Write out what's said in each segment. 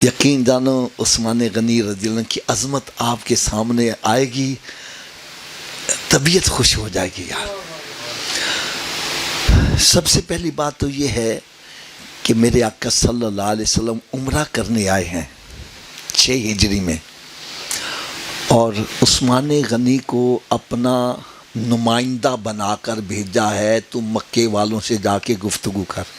یقین جانو عثمان غنی رضی اللہ عنہ کی عظمت آپ کے سامنے آئے گی، طبیعت خوش ہو جائے گی یار۔ سب سے پہلی بات تو یہ ہے کہ میرے آقا صلی اللہ علیہ وسلم عمرہ کرنے آئے ہیں 6 ہجری میں، اور عثمان غنی کو اپنا نمائندہ بنا کر بھیجا ہے، تو مکے والوں سے جا کے گفتگو کر۔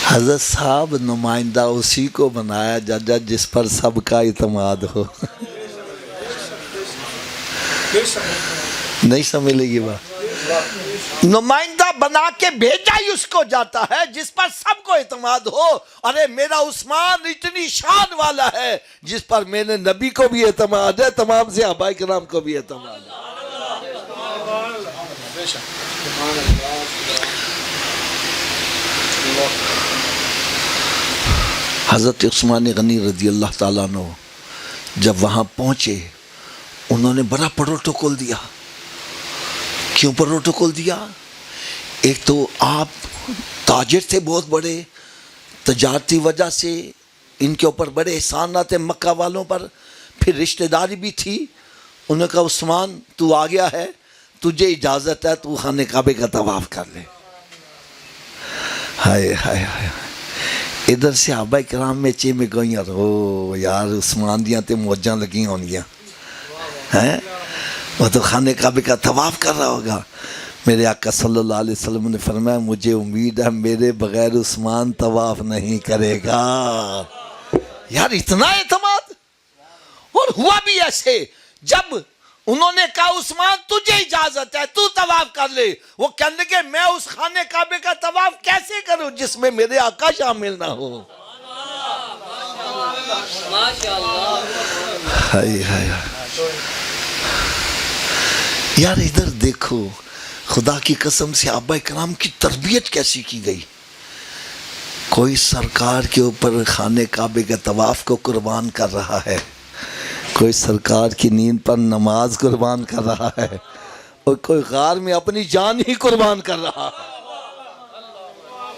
حضرت صاحب نمائندہ اسی کو بنایا جاتا جس پر سب کا اعتماد ہو۔ نہیں سمجھ لے گی بات؟ نمائندہ بنا کے بھیجا ہی اس کو جاتا ہے جس پر سب کو اعتماد ہو۔ ارے میرا عثمان اتنی شان والا ہے جس پر میرے نبی کو بھی اعتماد ہے، تمام صحابہ کرام کو بھی اعتماد ہے۔ حضرت عثمان غنی رضی اللہ تعالیٰ عنہ جب وہاں پہنچے، انہوں نے بڑا پروٹوکول دیا۔ کیوں پروٹوکول دیا؟ ایک تو آپ تاجر تھے بہت بڑے، تجارتی وجہ سے ان کے اوپر بڑے احسانات ہیں مکہ والوں پر، پھر رشتہ داری بھی تھی۔ انہوں نے کہا عثمان تو آ گیا ہے، تجھے اجازت ہے تو خانہ کعبے کا طواف کر لے۔ ہائے ہائے ہائے، ادھر سے صحابہ کرام میں چے میں گئیں، او یار عثمان دیاں تے موجاں لگی ہونگیاں ہیں، وہ تو خانہ کعبے کا طواف کر رہا ہوگا۔ میرے آقا صلی اللہ علیہ وسلم نے فرمایا مجھے امید ہے میرے بغیر عثمان طواف نہیں کرے گا۔ یار اتنا اعتماد! اور ہوا بھی ایسے، جب انہوں نے کہا عثمان تجھے اجازت ہے تو طواف کر لے، وہ کہنے لگے میں اس خانہ کعبے کا طواف کیسے کروں جس میں میرے آقا شامل نہ ہو۔ ہائے ہائے یار، ادھر دیکھو خدا کی قسم سے صحابہ کرام کی تربیت کیسی کی گئی۔ کوئی سرکار کے اوپر خانہ کعبے کے طواف کو قربان کر رہا ہے، کوئی سرکار کی نیند پر نماز قربان کر رہا ہے، اور کوئی غار میں اپنی جان ہی قربان کر رہا ہے۔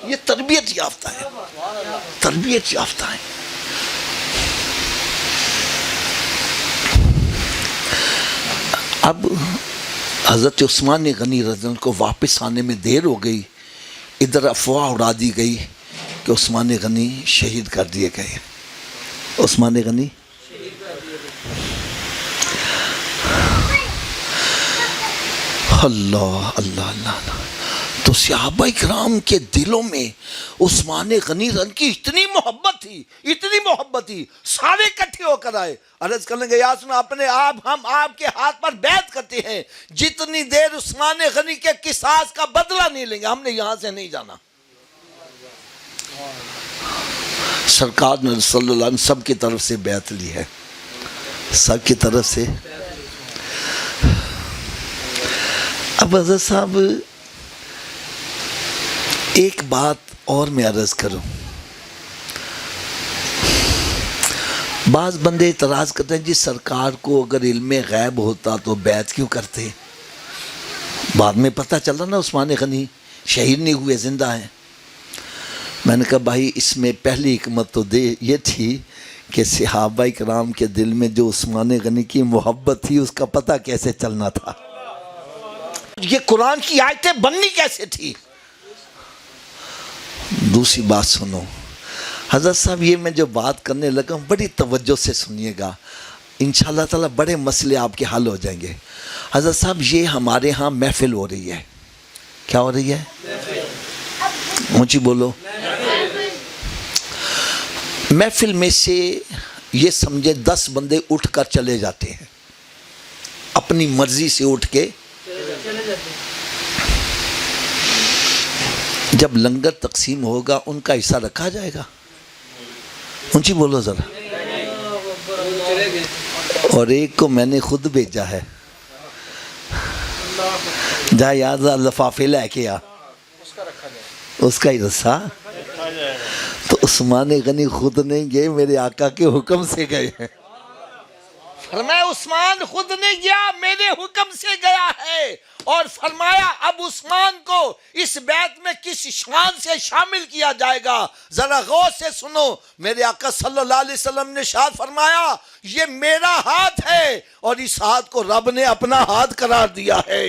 یہ تربیت یافتہ ہے، تربیت یافتہ ہے۔ اب حضرت عثمان غنی رضی اللہ عنہ کو واپس آنے میں دیر ہو گئی، ادھر افواہ اڑا دی گئی کہ عثمان غنی شہید کر دیے گئے۔ عثمان غنی اللہ اللہ اللہ، تو صحابہ کرام کے دلوں میں عثمان غنی رضی کی اتنی محبت تھی، اتنی محبت تھی، سارے اکٹھے ہو کر آئے، عرض کرنے گے یا سنا اپنے آپ ہم آپ کے ہاتھ پر بیعت کرتے ہیں جتنی دیر عثمان غنی کے قصاص کا بدلہ نہیں لیں گے ہم نے یہاں سے نہیں جانا۔ سرکار نے صلی اللہ علیہ وسلم سب کی طرف سے بیعت لی ہے، سب کی طرف سے۔ اب حضرت صاحب ایک بات اور میں عرض کروں، بعض بندے اعتراض کرتے ہیں جی سرکار کو اگر علم غیب ہوتا تو بیعت کیوں کرتے؟ بعد میں پتہ چلا نا عثمان غنی شہید نہیں ہوئے، زندہ ہیں۔ میں نے کہا بھائی اس میں پہلی حکمت تو یہ تھی کہ صحابہ کرام کے دل میں جو عثمان غنی کی محبت تھی اس کا پتہ کیسے چلنا تھا، یہ قرآن کی آیتیں بننی کیسے تھی۔ دوسری بات سنو حضرت صاحب، یہ میں جو بات کرنے لگا ہوں بڑی توجہ سے سنیے گا، انشاءاللہ تعالی بڑے مسئلے آپ کے حل ہو جائیں گے۔ حضرت صاحب یہ ہمارے ہاں محفل ہو رہی ہے، کیا ہو رہی ہے؟ اونچی بولو۔ محفل میں سے یہ سمجھے 10 بندے اٹھ کر چلے جاتے ہیں، اپنی مرضی سے اٹھ کے۔ جب لنگر تقسیم ہوگا ان کا حصہ رکھا جائے گا؟ اونچی بولو ذرا۔ اور ایک کو میں نے خود بھیجا ہے، جا یاد لفافے لے کے آ، اس کا ہی حصہ۔ تو عثمان غنی خود نہیں گئے، میرے آقا کے حکم سے گئے ہیں۔ فرمایا عثمان خود نہیں گیا، میرے حکم سے گیا ہے، اور فرمایا اب عثمان کو اس بیعت میں کس شان سے شامل کیا جائے گا؟ ذرا غور سے سنو، میرے آقا صلی اللہ علیہ وسلم نے ارشاد فرمایا یہ میرا ہاتھ ہے اور اس ہاتھ کو رب نے اپنا ہاتھ قرار دیا ہے۔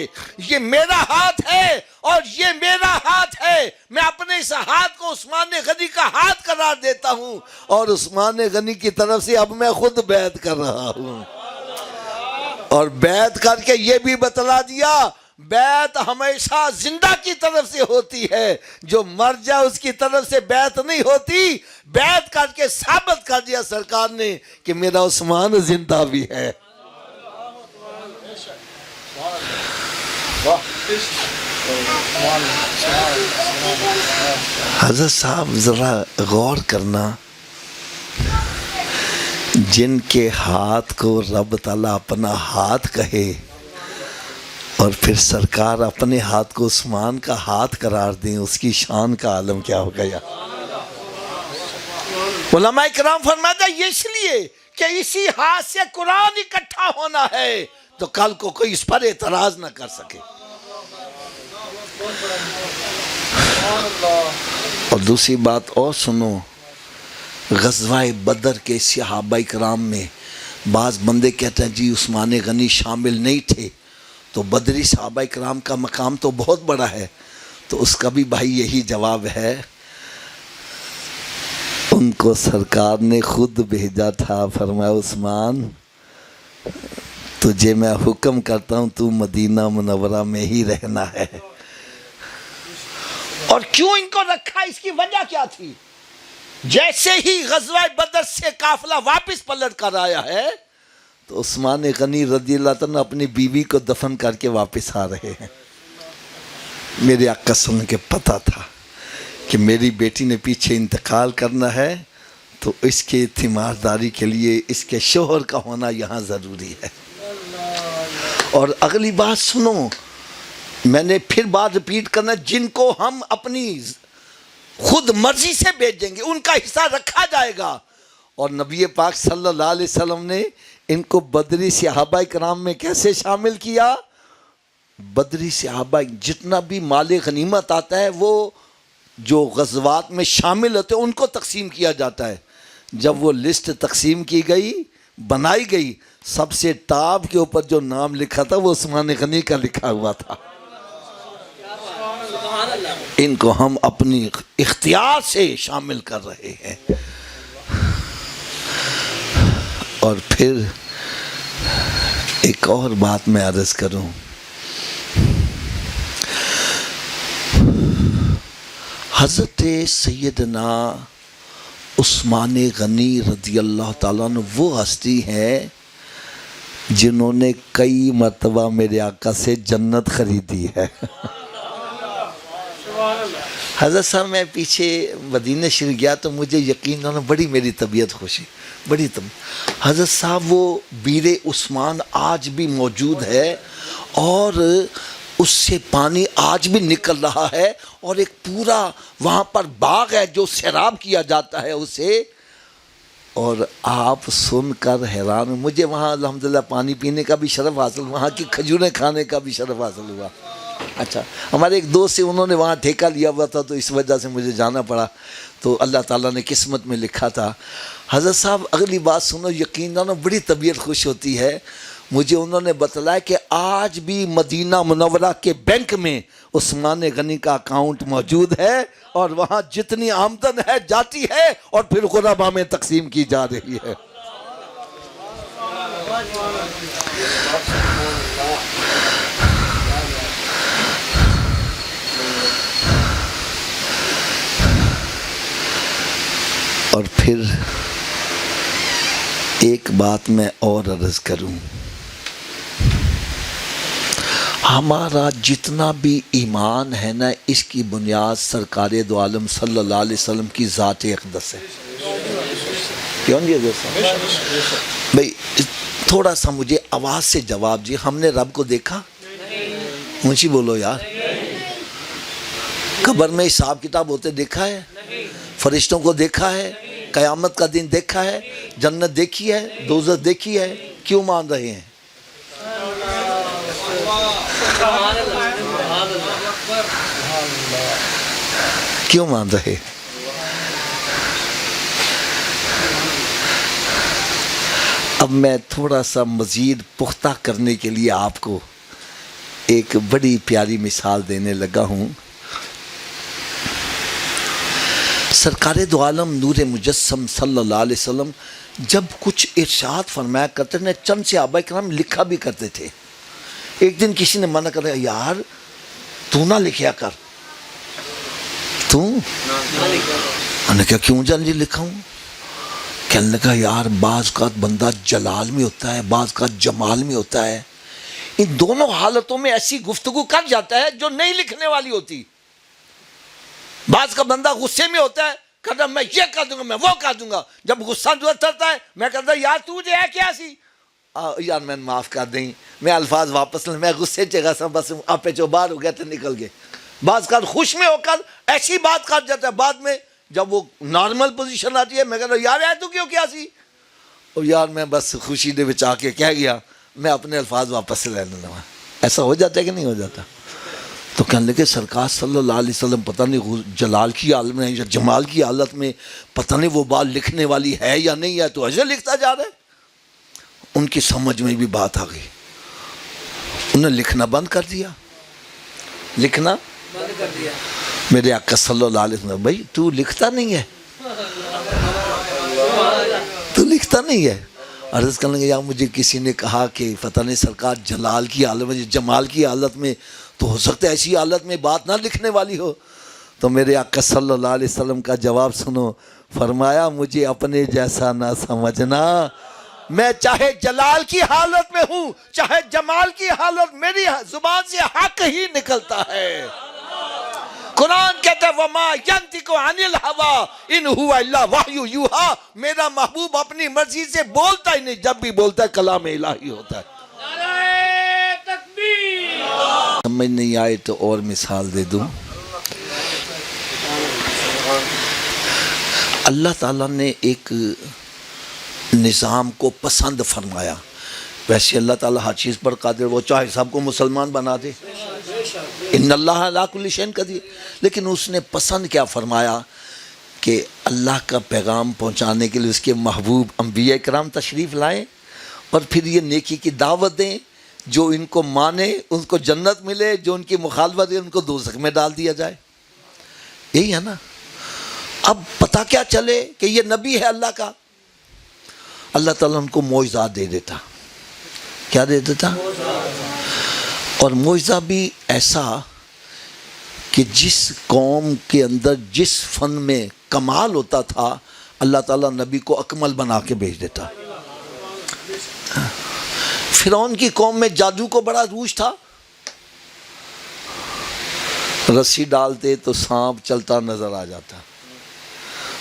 یہ میرا ہاتھ ہے اور یہ میرا ہاتھ ہے، میں اپنے اس ہاتھ کو عثمان غنی کا ہاتھ قرار دیتا ہوں، اور عثمان غنی کی طرف سے اب میں خود بیعت کر رہا ہوں۔ اور بیعت کر کے یہ بھی بتلا دیا بیعت ہمیشہ زندہ کی طرف سے ہوتی ہے، جو مر جائے اس کی طرف سے بیعت نہیں ہوتی۔ بیعت کر کے ثابت کر دیا سرکار نے کہ میرا عثمان زندہ بھی ہے۔ حضرت صاحب ذرا غور کرنا، جن کے ہاتھ کو رب تعالیٰ اپنا ہاتھ کہے اور پھر سرکار اپنے ہاتھ کو عثمان کا ہاتھ قرار دیں، اس کی شان کا عالم کیا ہو گیا۔ علماء کرام فرماتے ہیں یہ اس لیے کہ اسی ہاتھ سے قرآن اکٹھا ہونا ہے تو کل کو کوئی اس پر اعتراض نہ کر سکے۔ اور دوسری بات اور سنو، غزوہ بدر کے صحابہ کرام میں بعض بندے کہتے ہیں جی عثمان غنی شامل نہیں تھے، تو بدری صحابہ کرام کا مقام تو بہت بڑا ہے، تو اس کا بھی بھائی یہی جواب ہے، ان کو سرکار نے خود بھیجا تھا، فرمایا عثمان تجھے میں حکم کرتا ہوں تو مدینہ منورہ میں ہی رہنا ہے۔ اور کیوں ان کو رکھا، اس کی وجہ کیا تھی؟ جیسے ہی غزوہ بدر سے قافلہ واپس پلٹ کر آیا ہے تو عثمان غنی رضی اللہ عنہ اپنی بیوی کو دفن کر کے واپس آ رہے ہیں۔ میرے آقا سن کے پتا تھا کہ میری بیٹی نے پیچھے انتقال کرنا ہے، تو اس کے تیمارداری کے لیے اس کے شوہر کا ہونا یہاں ضروری ہے۔ اور اگلی بات سنو، میں نے پھر بات ریپیٹ کرنا، جن کو ہم اپنی خود مرضی سے بھیجیں گے ان کا حصہ رکھا جائے گا، اور نبی پاک صلی اللہ علیہ وسلم نے ان کو بدری صحابہ کرام میں کیسے شامل کیا؟ بدری صحابہ جتنا بھی مال غنیمت آتا ہے وہ جو غزوات میں شامل ہوتے ہیں ان کو تقسیم کیا جاتا ہے۔ جب وہ لسٹ تقسیم کی گئی، بنائی گئی، سب سے ٹاپ کے اوپر جو نام لکھا تھا وہ عثمان غنی کا لکھا ہوا تھا۔ ان کو ہم اپنی اختیار سے شامل کر رہے ہیں۔ اور پھر ایک اور بات میں عرض کروں، حضرت سیدنا عثمان غنی رضی اللہ تعالیٰ عنہ وہ ہستی ہیں جنہوں نے کئی مرتبہ میرے آقا سے جنت خریدی ہے۔ حضرت صاحب میں پیچھے مدینہ شریف گیا تو مجھے یقیناً بڑی میری طبیعت خوشی، بڑی حضرت صاحب وہ بیر عثمان آج بھی موجود ہے، اور اس سے پانی آج بھی نکل رہا ہے، اور ایک پورا وہاں پر باغ ہے جو سیراب کیا جاتا ہے اسے، اور آپ سن کر حیران، مجھے وہاں الحمدللہ پانی پینے کا بھی شرف حاصل، وہاں کی کھجوریں کھانے کا بھی شرف حاصل ہوا۔ اچھا، ہمارے ایک دوست سے انہوں نے وہاں ٹھیکہ لیا ہوا تھا تو اس وجہ سے مجھے جانا پڑا، تو اللہ تعالیٰ نے قسمت میں لکھا تھا۔ حضرت صاحب اگلی بات سنو، یقیناً بڑی طبیعت خوش ہوتی ہے، مجھے انہوں نے بتلایا کہ آج بھی مدینہ منورہ کے بینک میں عثمان غنی کا اکاؤنٹ موجود ہے، اور وہاں جتنی آمدن ہے جاتی ہے اور پھر غربا میں تقسیم کی جا رہی ہے۔ اور پھر ایک بات میں اور عرض کروں، ہمارا جتنا بھی ایمان ہے نا، اس کی بنیاد سرکار دو عالم صلی اللہ علیہ وسلم کی ذات اقدس ہے۔ کیوں جی بھائی تھوڑا سا مجھے آواز سے جواب جی، ہم نے رب کو دیکھا؟ اونچی بولو یار۔ قبر میں حساب کتاب ہوتے دیکھا ہے؟ فرشتوں کو دیکھا ہے؟ قیامت کا دن دیکھا ہے؟ جنت دیکھی ہے؟ دوزخ دیکھی ہے؟ کیوں مان رہے ہیں؟ کیوں مان رہے؟ اب میں تھوڑا سا مزید پختہ کرنے کے لیے آپ کو ایک بڑی پیاری مثال دینے لگا ہوں۔ سرکار دو عالم نور مجسم صلی اللہ علیہ وسلم جب کچھ ارشاد فرمایا کرتے تھے، چند صحابہ کرام لکھا بھی کرتے تھے۔ ایک دن کسی نے منع کر دیا، یار تو نہ لکھیا کر، تو میں نے کہا کیوں جان جی لکھا ہوں؟ کہنے لگا یار بعض کا بندہ جلال میں ہوتا ہے، بعض کا جمال میں ہوتا ہے، ان دونوں حالتوں میں ایسی گفتگو کر جاتا ہے جو نہیں لکھنے والی ہوتی۔ بعض کا بندہ غصے میں ہوتا ہے، کہتا میں یہ کر دوں گا، میں وہ کر دوں گا۔ جب غصہ اترتا ہے میں کہتا یار تو جو ہے کیا سی یار میں معاف کر دیں، میں الفاظ واپس لیں، میں غصے چگا سا بس آپ پہ جو باہر ہو گیا تو نکل گئے۔ بعض کا خوش میں ہو کر ایسی بات کر جاتا ہے، بعد میں جب وہ نارمل پوزیشن آتی ہے میں کہتا ہوں یار تو کیوں کیا سی؟ اور یار میں بس خوشی دے وچ آ کے کہہ گیا، میں اپنے الفاظ واپس لے لینا۔ ایسا ہو جاتا ہے کہ نہیں ہو جاتا؟ تو کہنے لگے سرکار صلی اللہ علیہ وسلم پتہ نہیں جلال کی حالت میں یا جمال کی حالت میں پتہ نہیں وہ بات لکھنے والی ہے یا نہیں ہے، تو ایسے لکھتا جا رہا ہے۔ ان کی سمجھ میں بھی بات آ گئی، انہیں لکھنا بند کر دیا، لکھنا بند کر دیا۔ میرے آقا صلی اللہ علیہ وسلم، بھائی تو لکھتا نہیں ہے، تو لکھتا نہیں ہے۔ عرض کرنے لگے یا مجھے کسی نے کہا کہ پتہ نہیں سرکار جلال کی حالت میں جمال کی حالت میں تو ہو سکتا ہے ایسی حالت میں بات نہ لکھنے والی ہو۔ تو میرے آقا صلی اللہ علیہ وسلم کا جواب سنو، فرمایا مجھے اپنے جیسا نہ سمجھنا، میں چاہے جلال کی حالت میں ہوں چاہے جمال کی حالت، میری زبان سے حق ہی نکلتا ہے۔ قرآن کہتا ہے وَمَا يَنْتِقُ عَنِ الْهَوَىٰ إِنْ هُوَ إِلَّا وَحْيٌ يُوحَىٰ، میرا محبوب اپنی مرضی سے بولتا ہی نہیں، جب بھی بولتا ہے کلام الہی ہوتا ہے۔ نعرہ تکبیر۔ سمجھ نہیں آئے تو اور مثال دے دوں۔ اللہ تعالیٰ نے ایک نظام کو پسند فرمایا، ویسے اللہ تعالیٰ ہر چیز پر قادر، وہ چاہے سب کو مسلمان بنا دے، ان اللہ علی کل شیء قدیر، لیکن اس نے پسند کیا فرمایا کہ اللہ کا پیغام پہنچانے کے لیے اس کے محبوب انبیاء کرام تشریف لائیں اور پھر یہ نیکی کی دعوت دیں، جو ان کو مانے ان کو جنت ملے، جو ان کی مخالفت ہے ان کو دوزخ میں ڈال دیا جائے۔ یہی ہے نا۔ اب پتہ کیا چلے کہ یہ نبی ہے اللہ کا، اللہ تعالیٰ ان کو معجزات دے دیتا۔ کیا دے دیتا؟ اور معجزہ بھی ایسا کہ جس قوم کے اندر جس فن میں کمال ہوتا تھا اللہ تعالیٰ نبی کو اکمل بنا کے بھیج دیتا۔ فرعون کی قوم میں جادو کو بڑا روج تھا، رسی ڈالتے تو سانپ چلتا نظر آ جاتا۔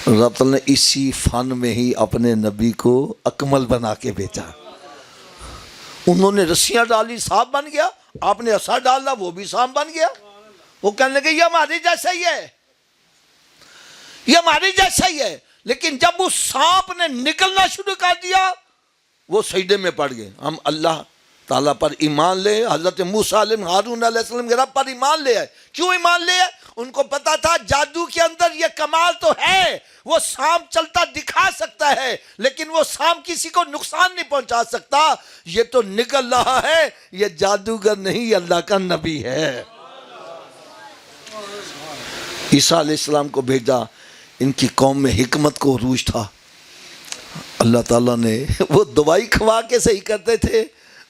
رب تعالیٰ نے اسی فن میں ہی اپنے نبی کو اکمل بنا کے بھیجا۔ انہوں نے رسیاں ڈالی سانپ بن گیا، آپ نے عصا ڈالا وہ بھی سانپ بن گیا۔ وہ کہنے لگے یہ ہمارے جیسا ہی ہے، یہ ہمارے جیسا ہی ہے، لیکن جب اس سانپ نے نکلنا شروع کر دیا وہ سجدے میں پڑ گئے۔ ہم اللہ تعالیٰ پر ایمان لے، حضرت موسیٰ علیہ ہارون علیہ السلام کے رب پر ایمان لے آئے۔ کیوں ایمان لے آئے؟ ان کو پتا تھا جادو کے اندر یہ کمال تو ہے، وہ سانپ چلتا دکھا سکتا ہے لیکن وہ سانپ کسی کو نقصان نہیں پہنچا سکتا، یہ تو نکل رہا ہے، یہ جادوگر نہیں اللہ کا نبی ہے۔ عیسیٰ علیہ السلام کو بھیجا، ان کی قوم میں حکمت کو عروج تھا، اللہ تعالیٰ نے وہ دوائی کھوا کے صحیح کرتے تھے،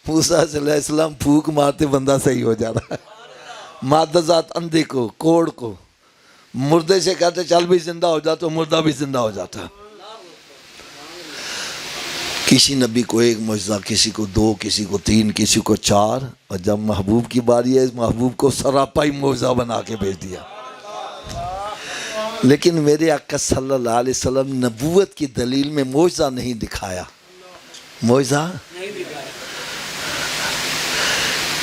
موسیٰ علیہ السلام پھوک مارتے بندہ صحیح ہو جا رہا ہے۔ مادہ ذات اندھے کو کوڑ کو مردے سے کہتے چل بھی زندہ ہو جاتا تو مردہ بھی زندہ ہو جاتا۔ کسی نبی کو ایک معجزہ، کسی کو دو، کسی کو تین، کسی کو چار، اور جب محبوب کی باری ہے اس محبوب کو سراپائی معجزہ بنا کے بھیج دیا۔ لیکن میرے آقا صلی اللہ علیہ وسلم نبوت کی دلیل میں معجزہ نہیں دکھایا، معجزہ نہیں دکھایا۔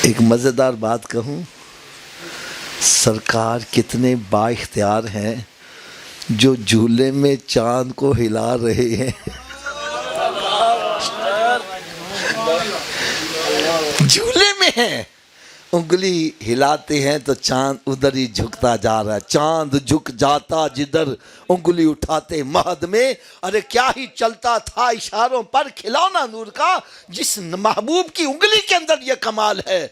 ایک مزیدار بات کہوں، سرکار کتنے با اختیار ہیں جو جھولے میں چاند کو ہلا رہے ہیں۔ جھولے میں ہیں، انگلی ہلاتے ہیں تو چاند ادھر ہی جھکتا جا رہا ہے، چاند جھک جاتا جدھر انگلی اٹھاتے مہد میں، ارے کیا ہی چلتا تھا اشاروں پر کھلونا نور کا، جس محبوب کی انگلی کے اندر یہ کمال ہے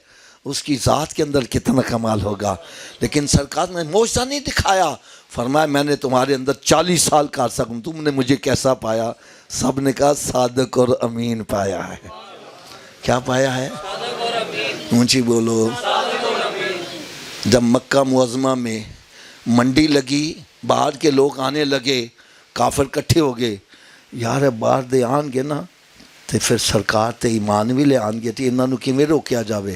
اس کی ذات کے اندر کتنا کمال ہوگا۔ لیکن سرکار نے معجزہ نہیں دکھایا، فرمایا میں نے تمہارے اندر 40 سال کا عرصہ، تم نے مجھے کیسا پایا؟ سب نے کہا صادق اور امین پایا ہے۔ کیا پایا ہے؟ اونچی بولو۔ جب مکہ معظمہ میں منڈی لگی، باہر کے لوگ آنے لگے، کافر کٹھے ہو گئے، یار باہر دے آن گے نا تو پھر سرکار تے ایمان بھی لے آن گے تھی، انہوں نے کیویں روکیا جاوے؟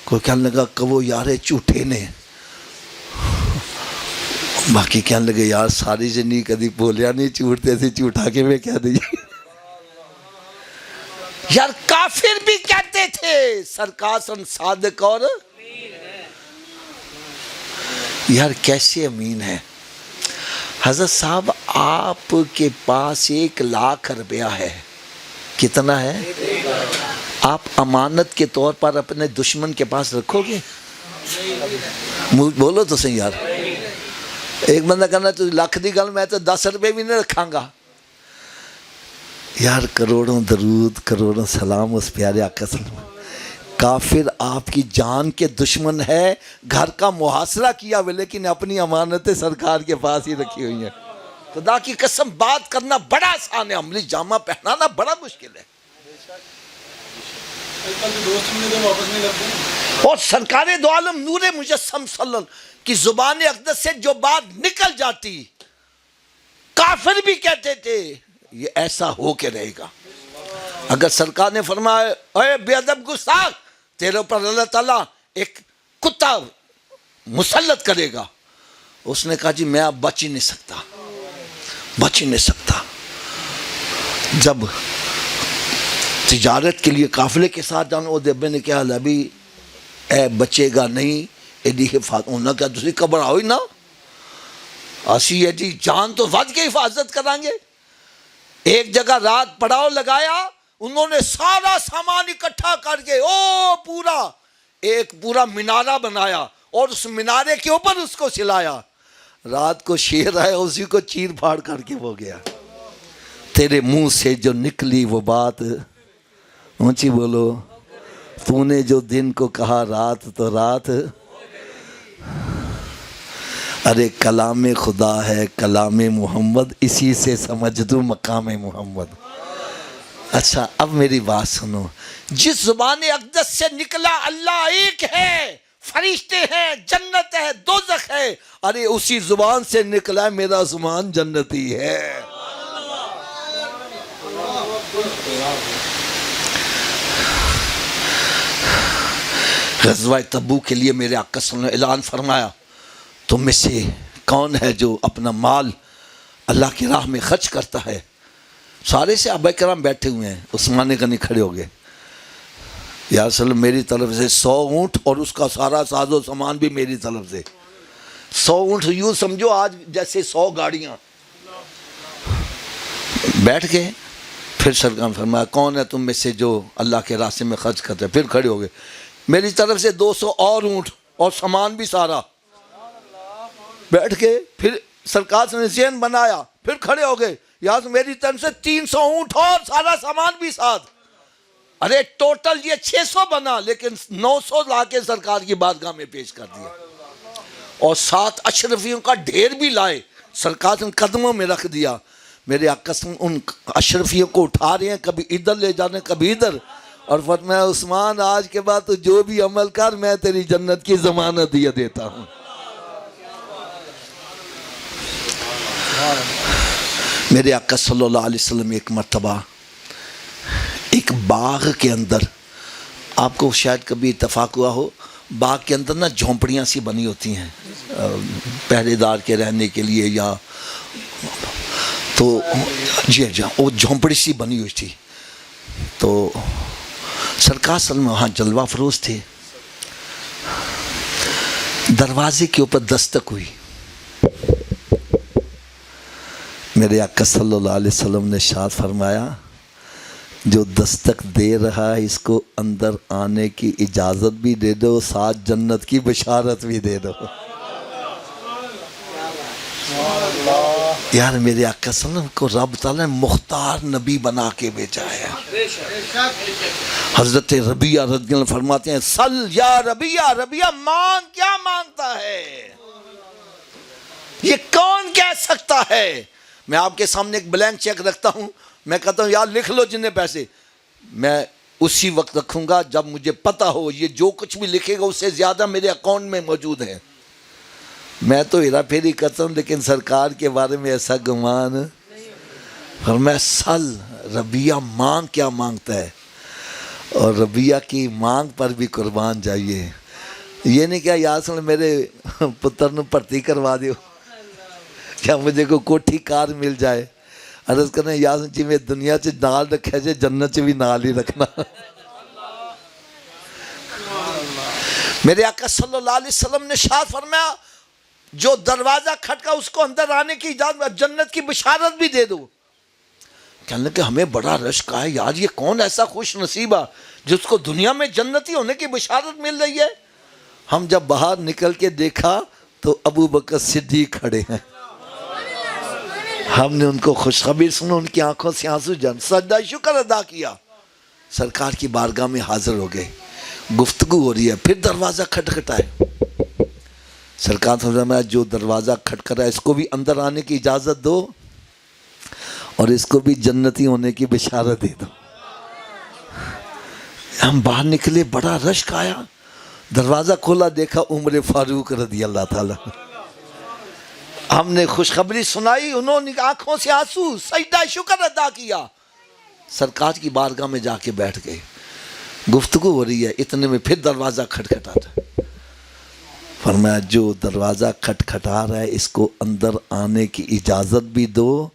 کوئی کہنے لگا کہ وہ یار جھوٹے نے، باقی کہنے لگے یار ساری زندگی کدی بولیا نہیں جھوٹتے سے، جھوٹا کے میں کہہ دیجیے۔ یار کافر بھی کہتے تھے سرکار سن صادق اور یار کیسے امین ہے۔ حضرت صاحب آپ کے پاس 1 لاکھ روپیہ ہے، کتنا ہے؟ آپ امانت کے طور پر اپنے دشمن کے پاس رکھو گے؟ بولو تو صحیح یار۔ ایک بندہ کہنا تو لاکھ دی گل، میں تو 10 روپے بھی نہیں رکھاں گا۔ یار کروڑوں درود کروڑوں سلام اس پیارے آقا صلی اللہ علیہ وسلم۔ کافر آپ کی جان کے دشمن ہے، گھر کا محاصرہ کیا ہوئے لیکن اپنی امانتیں سرکار کے پاس ہی رکھی ہوئی ہیں۔ خدا کی قسم بات کرنا بڑا آسان ہے، عملی جامہ پہنانا بڑا مشکل ہے۔ اور سرکار دو عالم نور مجسم صلی اللہ علیہ وسلم کی زبان اقدس سے جو بات نکل جاتی، کافر بھی کہتے تھے یہ ایسا ہو کے رہے گا۔ اگر سرکار نے فرمایا اے بے ادب گستاخ، تیرے اوپر اللہ تعالیٰ ایک کتا مسلط کرے گا، اس نے کہا جی میں اب بچ ہی نہیں سکتا، بچ ہی نہیں سکتا۔ جب تجارت کے لیے قافلے کے ساتھ جانا، وہ دبے نے کہا ابھی اے بچے گا نہیں، ایڈی حفاظت انہوں نے کہا دوسری قبر آؤ ہی نا، اسی ایڈی جان تو ود کے حفاظت کریں گے۔ ایک جگہ رات پڑاؤ لگایا، انہوں نے سارا سامان اکٹھا کر کے ایک پورا منارہ بنایا اور اس منارے کے اوپر اس کو سلایا۔ رات کو شیر آیا، اسی کو چیر پھاڑ کر کے وہ گیا۔ تیرے منہ سے جو نکلی وہ بات، اونچی بولو، تو نے جو دن کو کہا رات تو رات، ارے کلام خدا ہے کلام محمد، اسی سے سمجھ دوں مقام محمد۔ اچھا اب میری بات سنو، جس زبان اقدس سے نکلا اللہ ایک ہے، فرشتے ہیں، جنت ہے، دوزخ ہے، ارے اسی زبان سے نکلا میرا زبان جنتی ہے۔ غزوہ تبوک کے لیے میرے آقا صلی اللہ علیہ وسلم نے اعلان فرمایا تم میں سے کون ہے جو اپنا مال اللہ کی راہ میں خرچ کرتا ہے؟ سارے صحابہ کرام بیٹھے ہوئے ہیں، عثمان غنی کھڑے ہو گئے، یا رسول اللہ میری طرف سے 100 اونٹ اور اس کا سارا ساز و سامان بھی میری طرف سے۔ 100 اونٹ یوں سمجھو آج جیسے 100 گاڑیاں۔ بیٹھ گئے، پھر سرکار فرمایا کون ہے تم میں سے جو اللہ کے راستے میں خرچ کرتا ہے؟ پھر کھڑے ہو گئے، میری طرف سے 200 اور اونٹ اور سامان بھی سارا۔ بیٹھ کے پھر سرکار نے ذہن بنایا، پھر کھڑے ہو گئے، یا میری طرف سے 300 اونٹ اور سارا سامان بھی ساتھ۔ ارے ٹوٹل یہ 600 بنا، لیکن 900 لا کے سرکار کی بارگاہ میں پیش کر دیا، اور 7 اشرفیوں کا ڈھیر بھی لائے، سرکار نے قدموں میں رکھ دیا۔ میرے آقا ان اشرفیوں کو اٹھا رہے ہیں، کبھی ادھر لے جانے کبھی ادھر، اور فرمایا عثمان آج کے بعد تو جو بھی عمل کر میں تیری جنت کی ضمانت دیا دیتا ہوں۔ میرے آقا صلی اللہ علیہ وسلم ایک مرتبہ ایک باغ کے اندر، آپ کو شاید کبھی اتفاق ہوا ہو، باغ کے اندر نا جھونپڑیاں سی بنی ہوتی ہیں پہرے دار کے رہنے کے لیے، یا تو جی وہ جھونپڑی سی بنی ہوئی تھی۔ تو سرکار صلی اللہ علیہ وسلم وہاں جلوہ افروز تھے، دروازے کے اوپر دستک ہوئی، میرے آقا صلی اللہ علیہ وسلم نے ارشاد فرمایا جو دستک دے رہا ہے اس کو اندر آنے کی اجازت بھی دے دو، ساتھ جنت کی بشارت بھی دے دو۔ یار میرے آقا صلی اللہ علیہ وسلم کو رب تعالیٰ نے مختار نبی بنا کے بھیجا ہے۔ حضرت ربیعہ رضی اللہ عنہ فرماتے ہیں سل یا ربیعہ، ربیعہ مانگ، کیا مانگتا ہے؟ یہ کون کہہ سکتا ہے؟ میں آپ کے سامنے ایک بلینک چیک رکھتا ہوں، میں کہتا ہوں یار لکھ لو جنہیں پیسے، میں اسی وقت رکھوں گا جب مجھے پتہ ہو یہ جو کچھ بھی لکھے گا اس سے زیادہ میرے اکاؤنٹ میں موجود ہے۔ میں تو ہیرا پھیری کرتا ہوں لیکن سرکار کے بارے میں ایسا گمان فرمایا سل، ربیعہ مانگ، کیا مانگتا ہے؟ اور ربیعہ کی مانگ پر بھی قربان جائیے۔ یہ نہیں کیا یا رسول اللہ میرے پتر نو بھرتی کروا دیو، کیا مجھے کو کوٹھی کار مل جائے؟ عرض کرنے یا رسول جی میں دنیا سے نال رکھا جائے جنت سے بھی نال ہی رکھنا۔ میرے آقا صلی اللہ علیہ وسلم نے ارشاد فرمایا جو دروازہ کھٹکا اس کو اندر آنے کی اجازت، جنت کی بشارت بھی دے دو۔ کہنے لگے ہمیں بڑا رشک ہے یار، یہ کون ایسا خوش نصیبہ جس کو دنیا میں جنتی ہونے کی بشارت مل رہی ہے؟ ہم جب باہر نکل کے دیکھا تو ابو بکر صدیق کھڑے ہیں، ہم نے ان کو خوشخبری سنی، ان کی آنکھوں سے آنسو جن، سجدہ شکر ادا کیا، سرکار کی بارگاہ میں حاضر ہو گئے، گفتگو ہو رہی ہے، پھر دروازہ کھٹکھٹائے، سرکار فرمایا جو دروازہ کھٹکھٹا ہے اس کو بھی اندر آنے کی اجازت دو اور اس کو بھی جنتی ہونے کی بشارت دے دو۔ ہم باہر نکلے، بڑا رشک آیا، دروازہ کھولا دیکھا عمر فاروق رضی اللہ تعالیٰ، ہم نے خوشخبری سنائی، انہوں نے آنکھوں سے آنسو، سجدہ شکر ادا کیا، سرکار کی بارگاہ میں جا کے بیٹھ گئے، گفتگو ہو رہی ہے، اتنے میں پھر دروازہ کھٹکھٹاتا، فرمایا جو دروازہ کھٹکھٹا رہا ہے اس کو اندر آنے کی اجازت بھی دو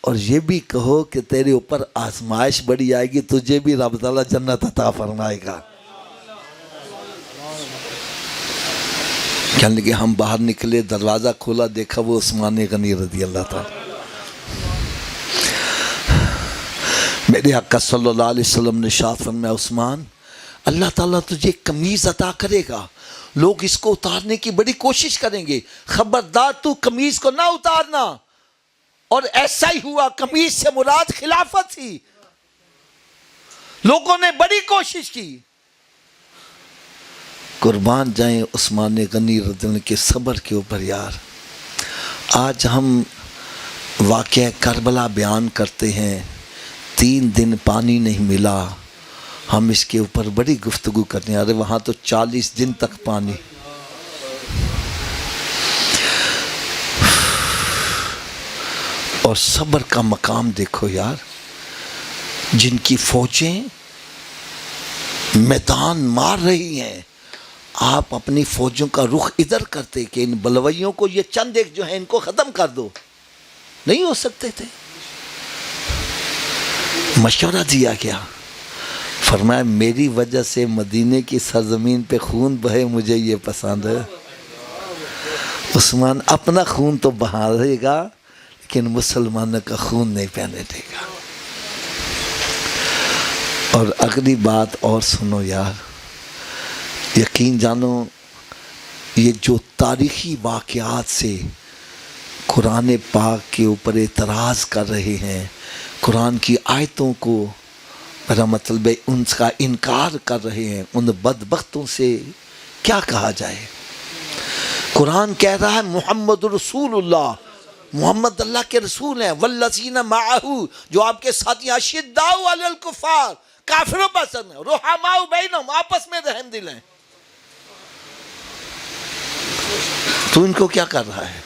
اور یہ بھی کہو کہ تیرے اوپر آزمائش بڑی آئے گی، تجھے بھی رب تعالیٰ جنت عطا فرمائے گا۔ کہنے لگے ہم باہر نکلے، دروازہ کھولا دیکھا وہ عثمان غنی رضی اللہ تعالیٰ۔ میرے آقا صلی اللہ علیہ وسلم نے ارشاد فرمایا عثمان اللہ تعالیٰ تجھے قمیض عطا کرے گا، لوگ اس کو اتارنے کی بڑی کوشش کریں گے، خبردار تو قمیض کو نہ اتارنا۔ اور ایسا ہی ہوا، قمیض سے مراد خلافت تھی، لوگوں نے بڑی کوشش کی۔ قربان جائیں عثمان غنی رضی اللہ عنہ کے صبر کے اوپر۔ یار آج ہم واقعہ کربلا بیان کرتے ہیں، 3 دن پانی نہیں ملا، ہم اس کے اوپر بڑی گفتگو کرتے ہیں، ارے وہاں تو 40 دن تک پانی۔ اور صبر کا مقام دیکھو یار، جن کی فوجیں میدان مار رہی ہیں، آپ اپنی فوجوں کا رخ ادھر کرتے کہ ان بلوائیوں کو یہ چند ایک جو ہیں ان کو ختم کر دو، نہیں ہو سکتے تھے؟ مشورہ دیا گیا، فرمایا میری وجہ سے مدینے کی سرزمین پہ خون بہے مجھے یہ پسند ہے۔ عثمان اپنا خون تو بہا رہے گا لیکن مسلمانوں کا خون نہیں بہنے دے گا۔ اور اگلی بات اور سنو یار، یقین جانو یہ جو تاریخی واقعات سے قرآن پاک کے اوپر اعتراض کر رہے ہیں، قرآن کی آیتوں کو میرا مطلب ہے ان کا انکار کر رہے ہیں، ان بدبختوں سے کیا کہا جائے؟ قرآن کہہ رہا ہے محمد رسول اللہ، محمد اللہ کے رسول ہیں، والذین معہ جو آپ کے ساتھی، اشداء علی الکفار کافروں پسند ہیں، رحماء بینہم آپس میں رحم دل ہیں، تو ان کو کیا کر رہا ہے؟